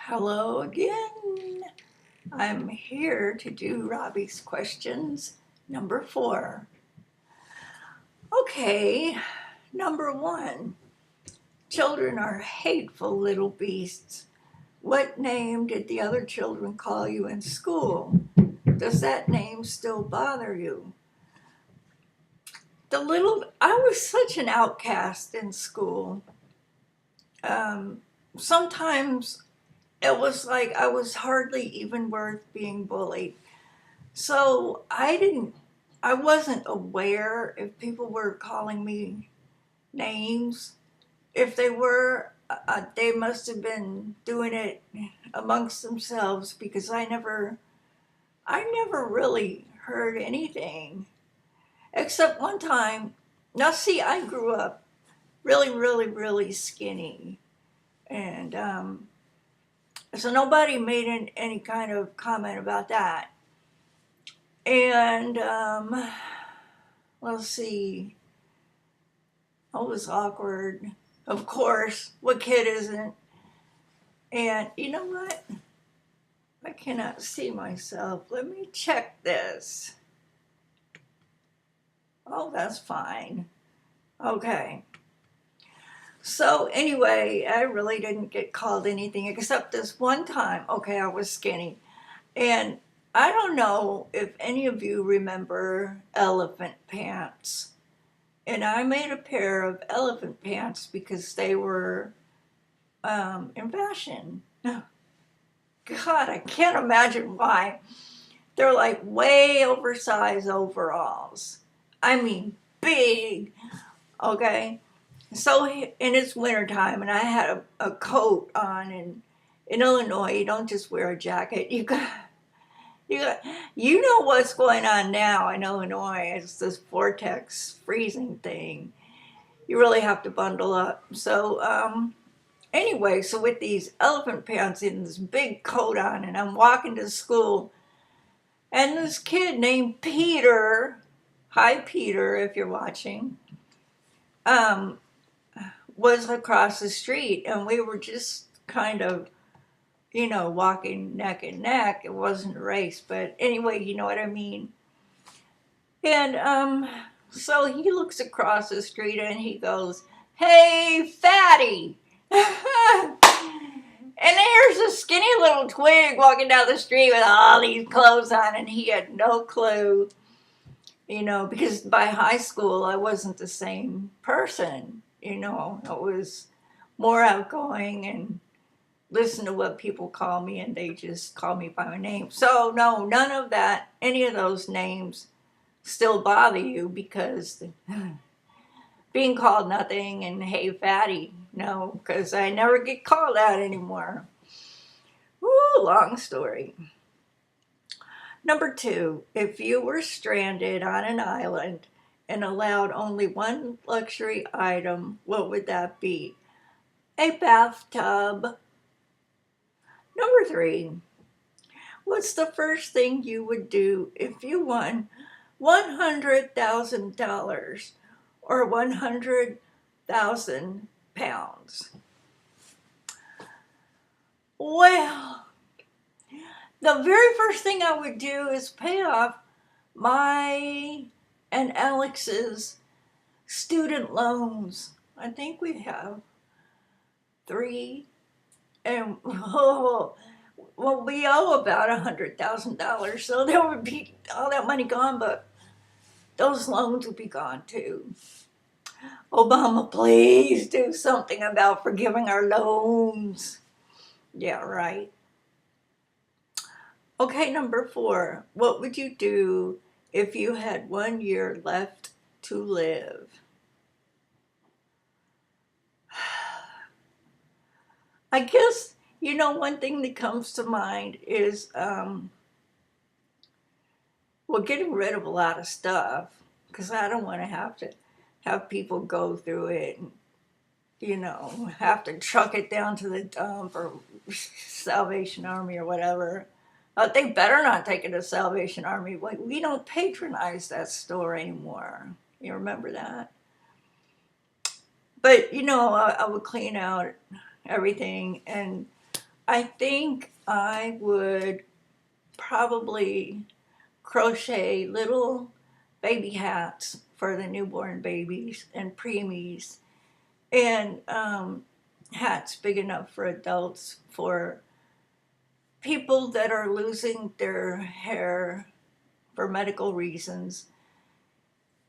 Hello again. I'm here to do Robbie's questions, number 4. Okay, number 1. Children are hateful little beasts. What name did the other children call you in school? Does that name still bother you? I was such an outcast in school. Sometimes it was like I was hardly even worth being bullied. So I wasn't aware if people were calling me names. If they were, they must have been doing it amongst themselves because I never really heard anything except one time. Now, see, I grew up really, really, really skinny, and so nobody made any kind of comment about that. And let's see, I was awkward. Of course, what kid isn't? And you know what? I cannot see myself. Let me check this. Oh, that's fine. Okay. So anyway, I really didn't get called anything except this one time. Okay, I was skinny. And I don't know if any of you remember elephant pants. And I made a pair of elephant pants because they were in fashion. God, I can't imagine why. They're like way oversized overalls. I mean, big. Okay. So, and it's wintertime, and I had a coat on. And in Illinois, you don't just wear a jacket. You know what's going on now in Illinois. It's this vortex freezing thing. You really have to bundle up. So, anyway, so with these elephant pants and this big coat on, and I'm walking to school, and this kid named Peter, hi Peter, if you're watching, um, was across the street, and we were just kind of, walking neck and neck. It wasn't a race, but anyway, you know what I mean. And so he looks across the street and he goes, "Hey, fatty." And there's a skinny little twig walking down the street with all these clothes on, and he had no clue, because by high school I wasn't the same person. I was more outgoing and listen to what people call me, and they just call me by my name. So, no, none of that, any of those names still bother you because being called nothing and hey fatty, no, because I never get called out anymore. Woo, long story. Number 2, if you were stranded on an island and allowed only one luxury item, what would that be? A bathtub. Number 3, what's the first thing you would do if you won $100,000 or 100,000 pounds? Well, the very first thing I would do is pay off my and Alex's student loans. I think we have 3, and well, we owe about $100,000, so there would be all that money gone, but those loans would be gone too. Obama, please do something about forgiving our loans. Yeah, right. Okay, number 4. What would you do if you had 1 year left to live? I guess, one thing that comes to mind is, getting rid of a lot of stuff, because I don't want to have people go through it and, have to truck it down to the dump or Salvation Army or whatever. They better not take it to Salvation Army. We don't patronize that store anymore. You remember that? But, I would clean out everything, and I think I would probably crochet little baby hats for the newborn babies and preemies, and hats big enough for adults for people that are losing their hair for medical reasons,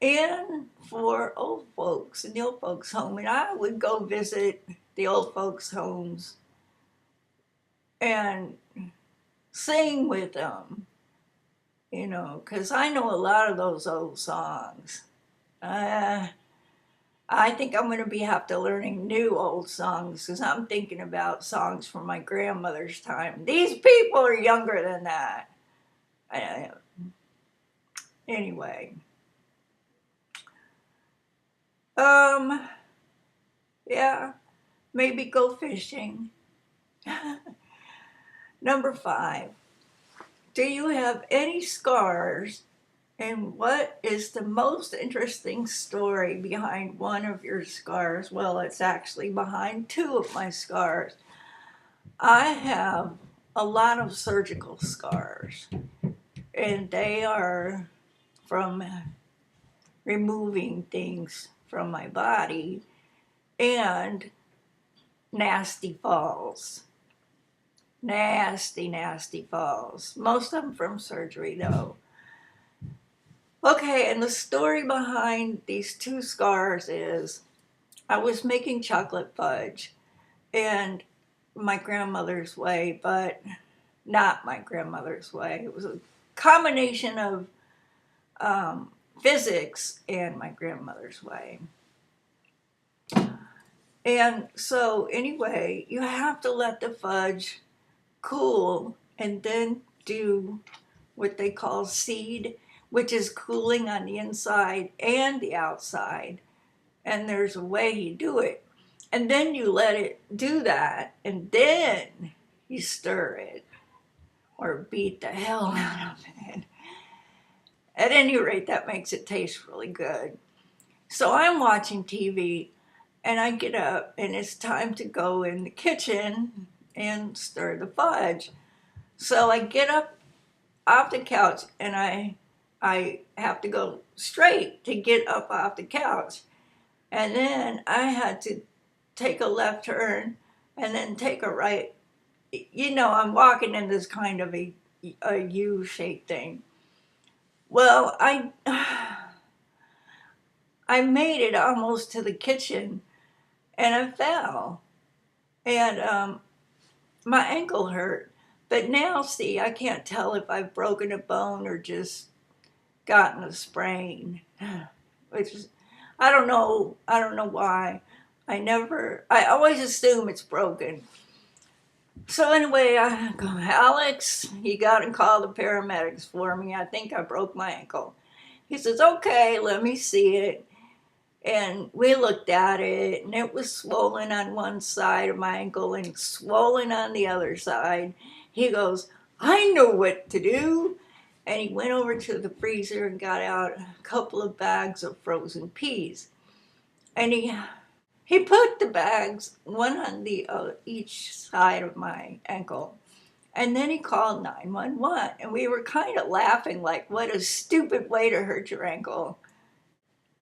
and for old folks in the old folks home. And I would go visit the old folks homes and sing with them, because I know a lot of those old songs. uh, I think I'm going to have to learning new old songs, because I'm thinking about songs from my grandmother's time. These people are younger than that. I, anyway, um, yeah, maybe go fishing. Number 5. Do you have any scars? And what is the most interesting story behind one of your scars? Well, it's actually behind 2 of my scars. I have a lot of surgical scars, and they are from removing things from my body and nasty falls. Nasty, nasty falls. Most of them from surgery, though. Okay, and the story behind these 2 scars is I was making chocolate fudge, and my grandmother's way, but not my grandmother's way. It was a combination of physics and my grandmother's way. And so, anyway, you have to let the fudge cool and then do what they call seed, which is cooling on the inside and the outside. And there's a way you do it. And then you let it do that, and then you stir it or beat the hell out of it. At any rate, that makes it taste really good. So I'm watching TV, and I get up, and it's time to go in the kitchen and stir the fudge. So I get up off the couch, and I have to go straight to get up off the couch. And then I had to take a left turn and then take a right. I'm walking in this kind of a U-shaped thing. Well, I made it almost to the kitchen, and I fell, and my ankle hurt. But now, see, I can't tell if I've broken a bone or just gotten a sprain, which is, I don't know. I don't know why. I always assume it's broken. So anyway, I go, Alex, you got to call the paramedics for me. I think I broke my ankle. He says, okay, let me see it. And we looked at it, and it was swollen on one side of my ankle and swollen on the other side. He goes, I know what to do. And he went over to the freezer and got out a couple of bags of frozen peas. And he put the bags, one on each side of my ankle. And then he called 911. And we were kind of laughing, like, what a stupid way to hurt your ankle.